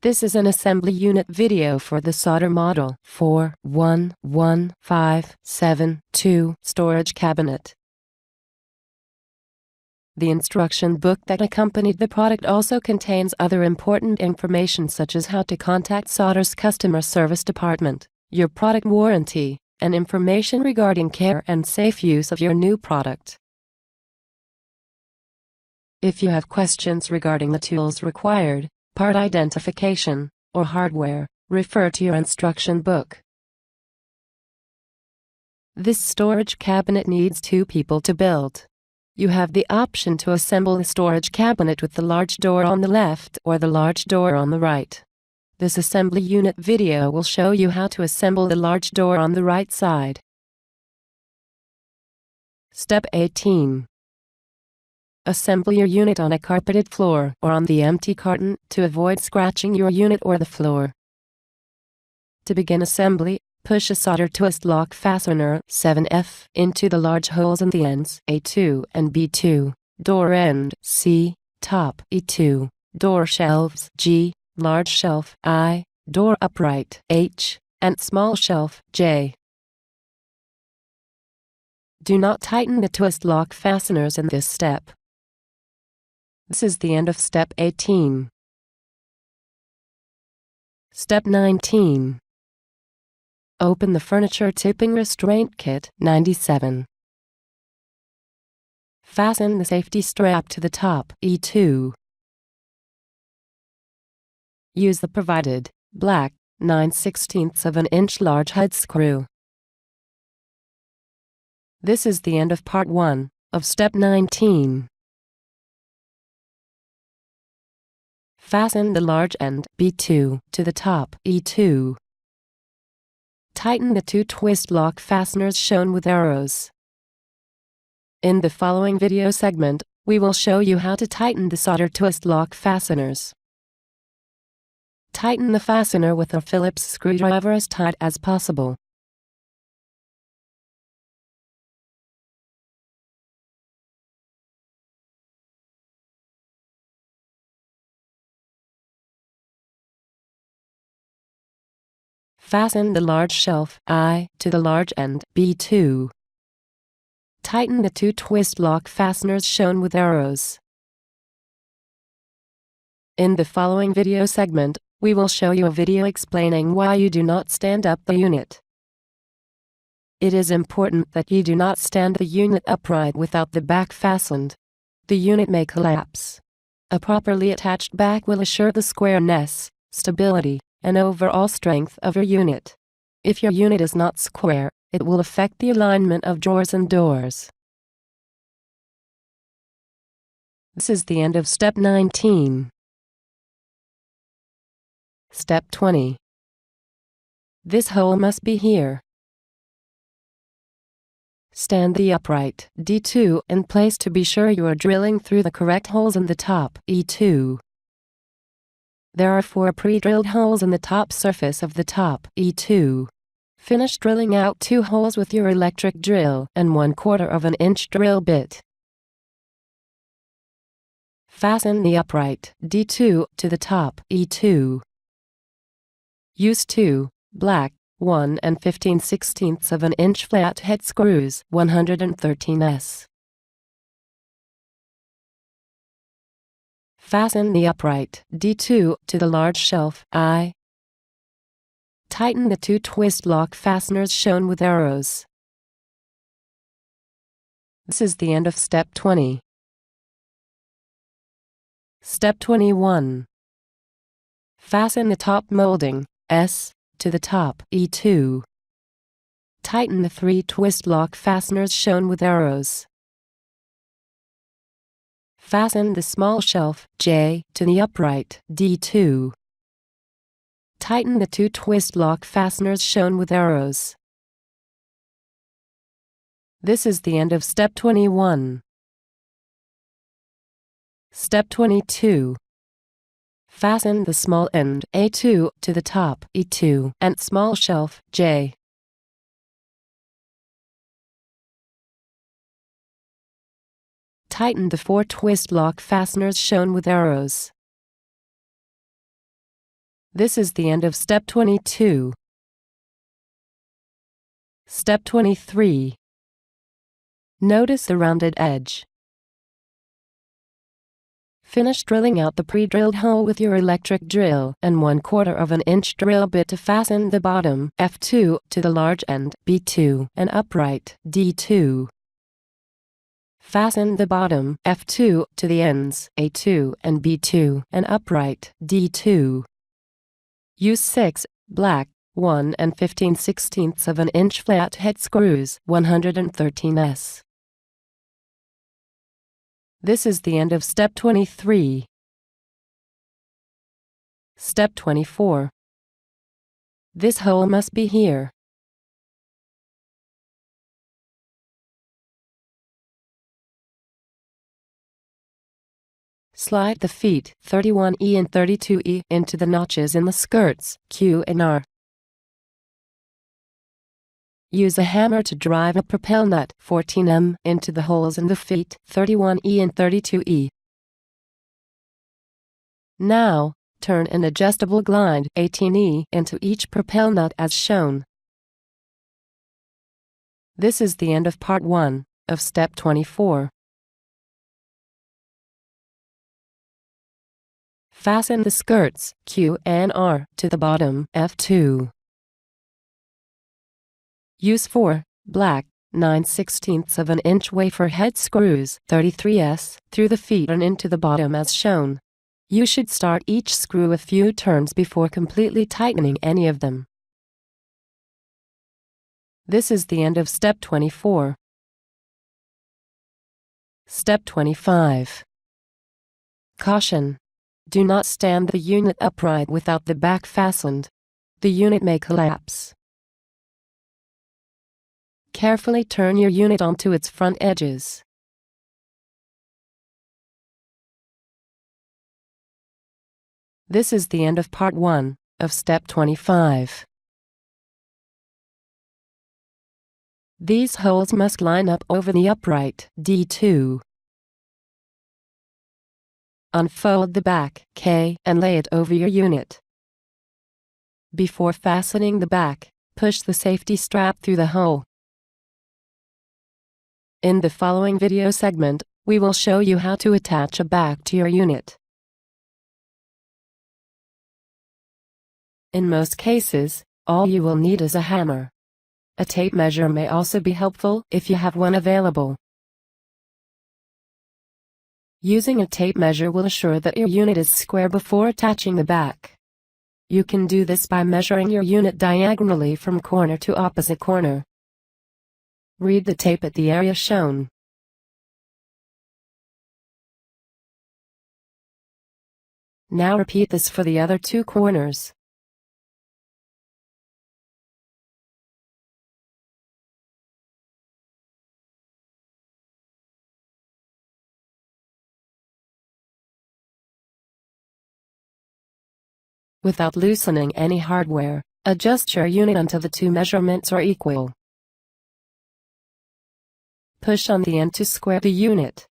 This is an assembly unit video for the solder model 411572 storage cabinet. The instruction book that accompanied the product also contains other important information such as how to contact Solder's customer service department, your product warranty, and information regarding care and safe use of your new product. If you have questions regarding the tools required, part identification, or hardware, refer to your instruction book. This storage cabinet needs 2 people to build. You have the option to assemble the storage cabinet with the large door on the left or the large door on the right. This assembly unit video will show you how to assemble the large door on the right side. Step 18. Assemble your unit on a carpeted floor or on the empty carton to avoid scratching your unit or the floor. To begin assembly, push a solder twist lock fastener 7F into the large holes in the ends A2 and B2, door end C, top E2, door shelves G, large shelf I, door upright H, and small shelf J. Do not tighten the twist lock fasteners in this step. This is the end of step 18. Step 19. Open the furniture tipping restraint kit 97. Fasten the safety strap to the top E2. Use the provided black 9/16 of an inch large head screw. This is the end of part 1 of step 19. Fasten the large end B2 to the top E2. Tighten the 2 twist lock fasteners shown with arrows. In the following video segment, we will show you how to tighten the solder twist lock fasteners. Tighten the fastener with a Phillips screwdriver as tight as possible. Fasten the large shelf I to the large end B2. Tighten the 2 twist lock fasteners shown with arrows. In the following video segment, we will show you a video explaining why you do not stand up the unit. It is important that you do not stand the unit upright without the back fastened. The unit may collapse. A properly attached back will assure the squareness, stability, and overall strength of your unit. If your unit is not square, it will affect the alignment of drawers and doors. This is the end of step 19. Step 20. This hole must be here. Stand the upright D2 in place to be sure you are drilling through the correct holes in the top E2. There are 4 pre-drilled holes in the top surface of the top E2. Finish drilling out 2 holes with your electric drill and 1/4 of an inch drill bit. Fasten the upright D2 to the top E2. Use 2 black 1 15/16 of an inch flat head screws 113S. Fasten the upright D2 to the large shelf I. Tighten the 2 twist lock fasteners shown with arrows. This is the end of step 20. Step 21. Fasten the top molding S to the top E2. Tighten the 3 twist lock fasteners shown with arrows. Fasten the small shelf J to the upright D2. Tighten the 2 twist lock fasteners shown with arrows. This is the end of step 21. Step 22. Fasten the small end A2 to the top E2 and small shelf J. Tighten the 4 twist lock fasteners shown with arrows. This is the end of step 22. Step 23. Notice the rounded edge. Finish drilling out the pre-drilled hole with your electric drill and 1/4 of an inch drill bit to fasten the bottom F2 to the large end B2 and upright D2. Fasten the bottom F2 to the ends A2 and B2 and upright D2. Use 6 black 1 15/16 of an inch flathead screws 113S. This is the end of step 23. Step 24. This hole must be here. Slide the feet 31E and 32E into the notches in the skirts Q and R. Use a hammer to drive a propel nut 14M into the holes in the feet 31E and 32E. Now, turn an adjustable glide 18E into each propel nut as shown. This is the end of part 1 of step 24. Fasten the skirts Q and R to the bottom F2. Use 4 black 9/16 of an inch wafer head screws 33S through the feet and into the bottom as shown. You should start each screw a few turns before completely tightening any of them. This is the end of step 24. Step 25. Caution! Do not stand the unit upright without the back fastened. The unit may collapse. Carefully turn your unit onto its front edges. This is the end of part 1 of step 25. These holes must line up over the upright D2. Unfold the back K and lay it over your unit. Before fastening the back, push the safety strap through the hole. In the following video segment, we will show you how to attach a back to your unit. In most cases, all you will need is a hammer. A tape measure may also be helpful if you have one available. Using a tape measure will assure that your unit is square before attaching the back. You can do this by measuring your unit diagonally from corner to opposite corner. Read the tape at the area shown. Now repeat this for the other 2 corners. Without loosening any hardware, adjust your unit until the 2 measurements are equal. Push on the end to square the unit.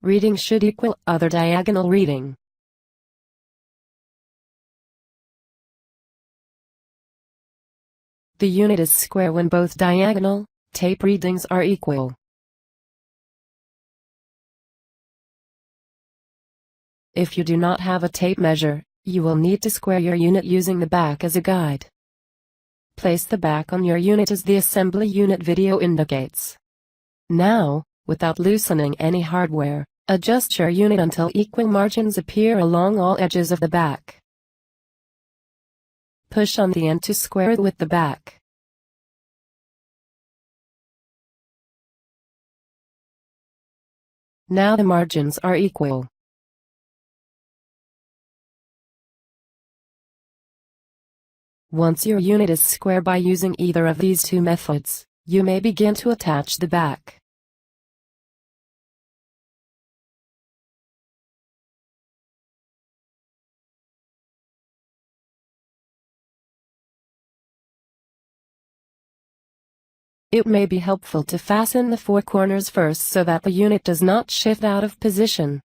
Reading should equal other diagonal reading. The unit is square when both diagonal tape readings are equal. If you do not have a tape measure, you will need to square your unit using the back as a guide. Place the back on your unit as the assembly unit video indicates. Now, without loosening any hardware, adjust your unit until equal margins appear along all edges of the back. Push on the end to square it with the back. Now the margins are equal. Once your unit is square by using either of these 2 methods, you may begin to attach the back. It may be helpful to fasten the 4 corners first so that the unit does not shift out of position.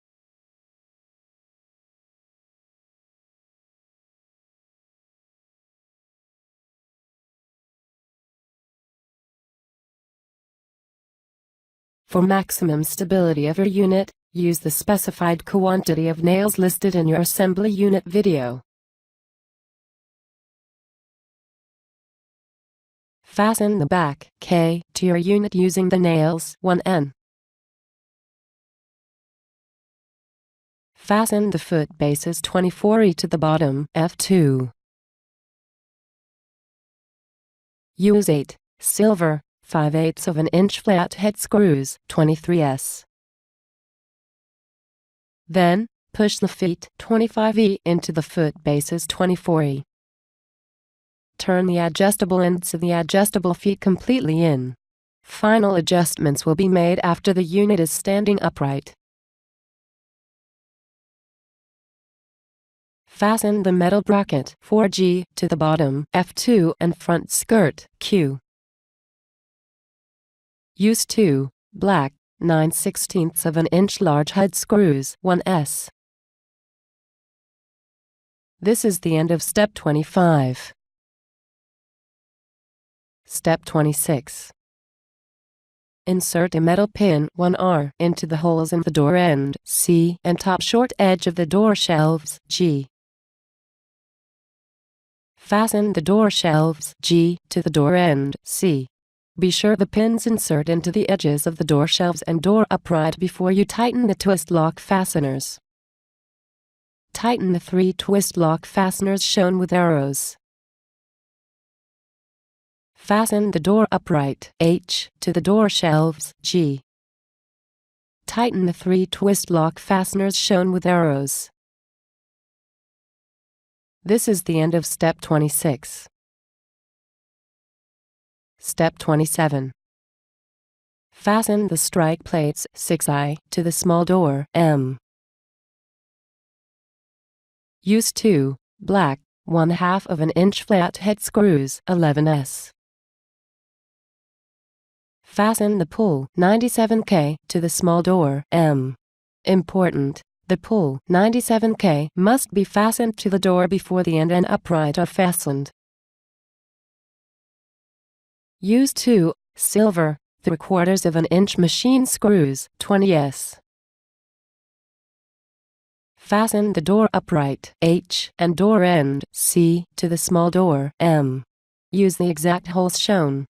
For maximum stability of your unit, use the specified quantity of nails listed in your assembly unit video. Fasten the back K to your unit using the nails 1N. Fasten the foot bases 24E to the bottom F2. Use 8 silver 5/8 of an inch flathead screws 23S. Then, push the feet 25E into the foot bases 24E. Turn the adjustable ends of the adjustable feet completely in. Final adjustments will be made after the unit is standing upright. Fasten the metal bracket 4G to the bottom F2 and front skirt Q. Use 2 black 9/16 of an inch large head screws 1S. This is the end of step 25. Step 26. Insert a metal pin 1R into the holes in the door end C and top short edge of the door shelves G. Fasten the door shelves G to the door end C. Be sure the pins insert into the edges of the door shelves and door upright before you tighten the twist lock fasteners. Tighten the 3 twist lock fasteners shown with arrows. Fasten the door upright H to the door shelves G. Tighten the 3 twist lock fasteners shown with arrows. This is the end of step 26. Step 27. Fasten the strike plates 6I to the small door M. Use 2 black 1/2 of an inch flathead screws 11S. Fasten the pull 97K to the small door M. Important: the pull 97K must be fastened to the door before the end and upright are fastened. Use 2 silver 3/4 of an inch machine screws 20S. Fasten the door upright H and door end C to the small door M. Use the exact holes shown.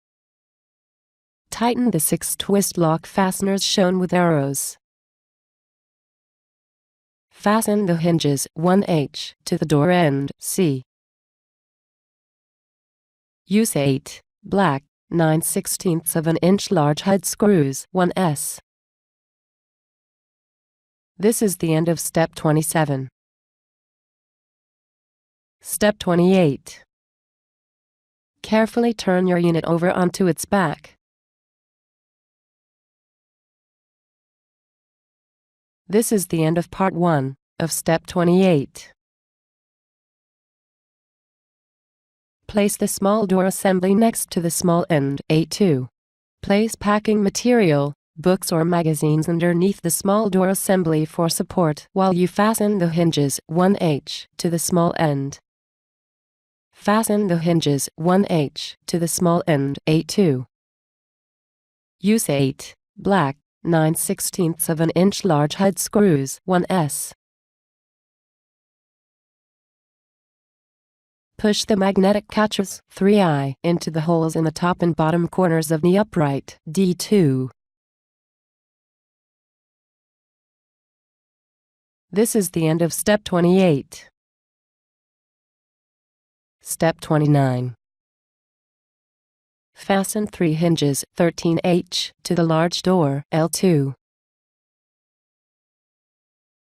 Tighten the 6 twist lock fasteners shown with arrows. Fasten the hinges 1H to the door end C. Use 8 black 9/16 of an inch large head screws 1S. This is the end of step 27. Step 28. Carefully turn your unit over onto its back. This is the end of part 1 of step 28. Place the small door assembly next to the small end A2. Place packing material, books or magazines underneath the small door assembly for support while you fasten the hinges 1H to the small end. Fasten the hinges 1H to the small end A2. Use 8 black 9/16 of an inch large head screws 1S. Push the magnetic catches 3I into the holes in the top and bottom corners of the upright D2. This is the end of step 28. Step 29. Fasten 3 hinges 13H to the large door L2.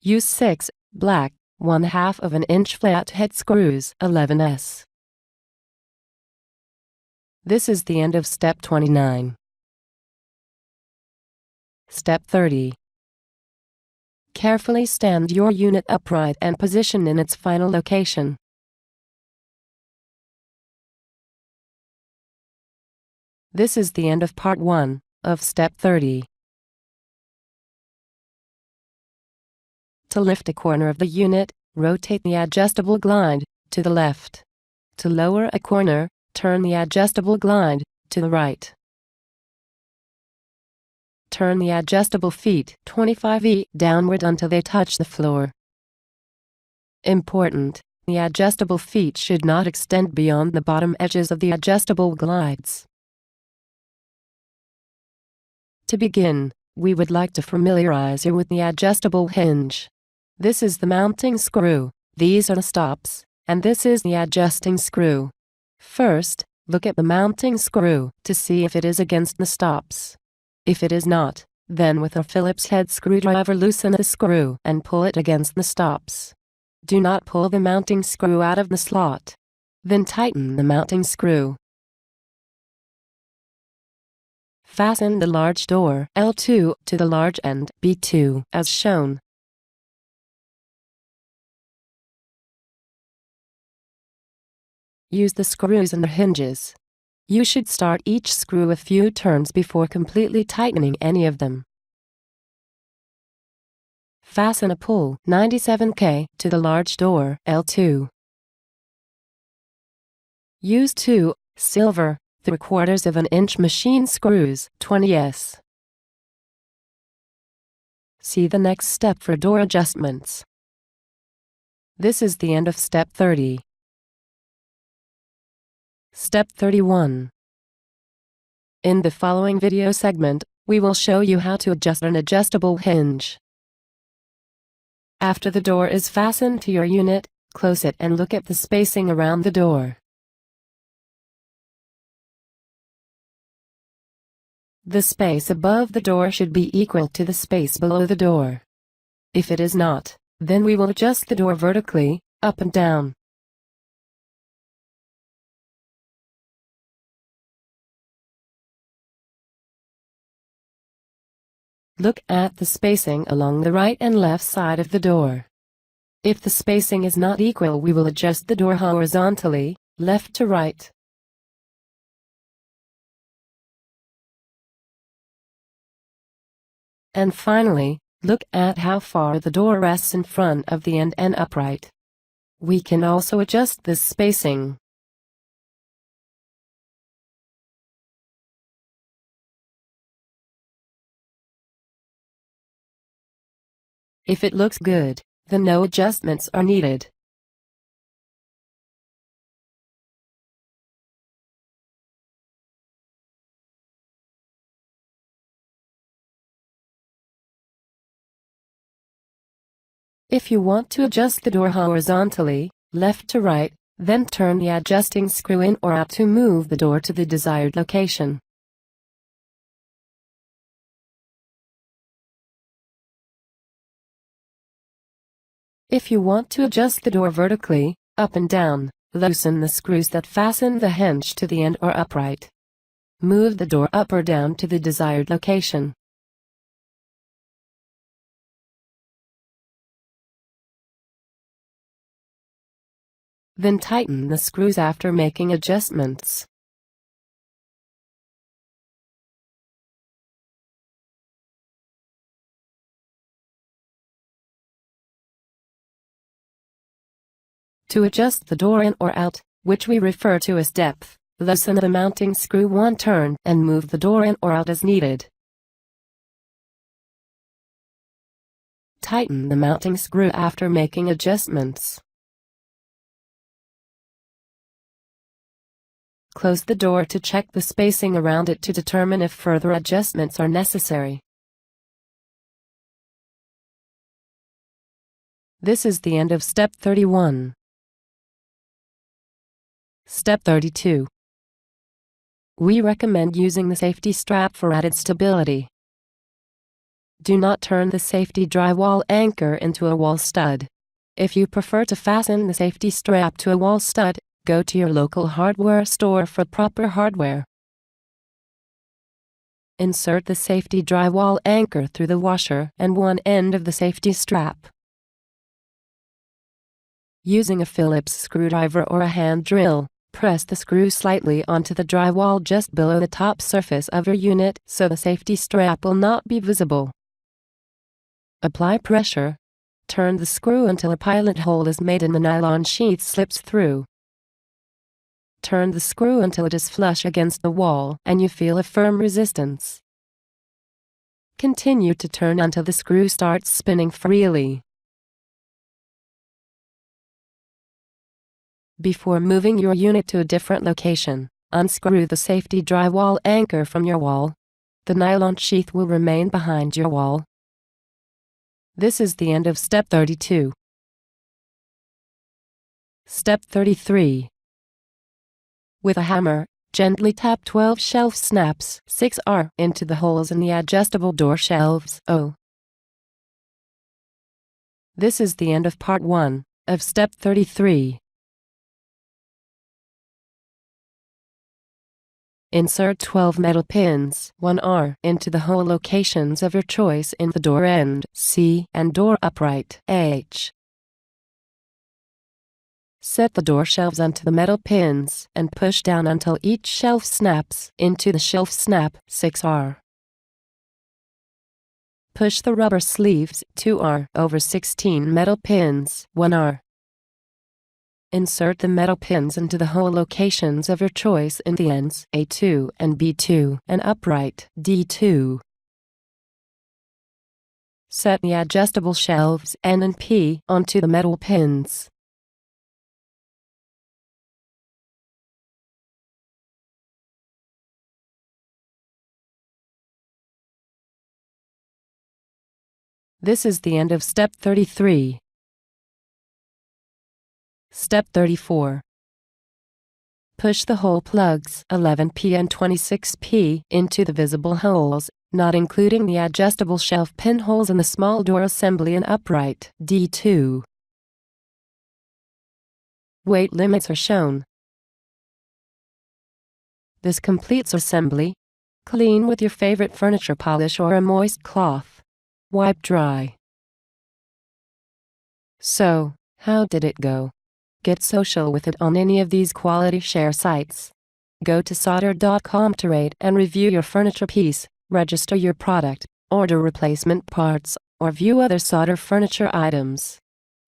Use 6 black 1/2 of an inch flathead screws 11S. This is the end of step 29. Step 30. Carefully stand your unit upright and position in its final location. This is the end of part 1 of step 30. To lift a corner of the unit, rotate the adjustable glide to the left. To lower a corner, turn the adjustable glide to the right. Turn the adjustable feet 25 downward until they touch the floor. Important: the adjustable feet should not extend beyond the bottom edges of the adjustable glides. To begin, we would like to familiarize you with the adjustable hinge. This is the mounting screw, these are the stops, and this is the adjusting screw. First, look at the mounting screw to see if it is against the stops. If it is not, then with a Phillips head screwdriver loosen the screw and pull it against the stops. Do not pull the mounting screw out of the slot. Then tighten the mounting screw. Fasten the large door L2 to the large end B2 as shown. Use the screws and the hinges. You should start each screw a few turns before completely tightening any of them. Fasten a pull 97K to the large door L2. Use 2 silver 3/4 of an inch machine screws 20s. See the next step for door adjustments. This is the end of step 30. Step 31. In the following video segment, we will show you how to adjust an adjustable hinge. After the door is fastened to your unit, close it and look at the spacing around the door. The space above the door should be equal to the space below the door. If it is not, then we will adjust the door vertically, up and down. Look at the spacing along the right and left side of the door. If the spacing is not equal, we will adjust the door horizontally, left to right. And finally, look at how far the door rests in front of the end and upright. We can also adjust this spacing. If it looks good, then no adjustments are needed. If you want to adjust the door horizontally, left to right, then turn the adjusting screw in or out to move the door to the desired location. If you want to adjust the door vertically, up and down, loosen the screws that fasten the hinge to the end or upright. Move the door up or down to the desired location. Then tighten the screws after making adjustments. To adjust the door in or out, which we refer to as depth, loosen the mounting screw one turn and move the door in or out as needed. Tighten the mounting screw after making adjustments. Close the door to check the spacing around it to determine if further adjustments are necessary. This is the end of step 31. Step 32. We recommend using the safety strap for added stability. Do not turn the safety drywall anchor into a wall stud. If you prefer to fasten the safety strap to a wall stud, go to your local hardware store for proper hardware. Insert the safety drywall anchor through the washer and one end of the safety strap. Using a Phillips screwdriver or a hand drill, press the screw slightly onto the drywall just below the top surface of your unit so the safety strap will not be visible. Apply pressure. Turn the screw until a pilot hole is made and the nylon sheath slips through. Turn the screw until it is flush against the wall and you feel a firm resistance. Continue to turn until the screw starts spinning freely. Before moving your unit to a different location, unscrew the safety drywall anchor from your wall. The nylon sheath will remain behind your wall. This is the end of step 32. Step 33. With a hammer, gently tap 12 shelf snaps 6R into the holes in the adjustable door shelves O. This is the end of part 1 of step 33. Insert 12 metal pins 1R into the hole locations of your choice in the door end C and door upright H. Set the door shelves onto the metal pins and push down until each shelf snaps into the shelf snap 6R. Push the rubber sleeves 2R over 16 metal pins 1R. Insert the metal pins into the hole locations of your choice in the ends A2 and B2 and upright D2. Set the adjustable shelves N and P onto the metal pins. This is the end of step 33. Step 34. Push the hole plugs 11P and 26P into the visible holes, not including the adjustable shelf pinholes in the small door assembly and upright D2. Weight limits are shown. This completes assembly. Clean with your favorite furniture polish or a moist cloth. Wipe dry. So, how did it go? Get social with it on any of these quality share sites. Go to solder.com to rate and review your furniture piece, register your product, order replacement parts, or view other solder furniture items.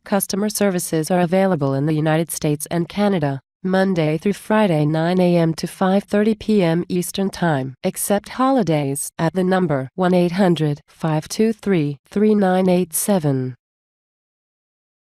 Customer services are available in the United States and Canada, Monday through Friday 9 a.m. to 5:30 p.m. Eastern Time, except holidays, at the number 1-800-523-3987.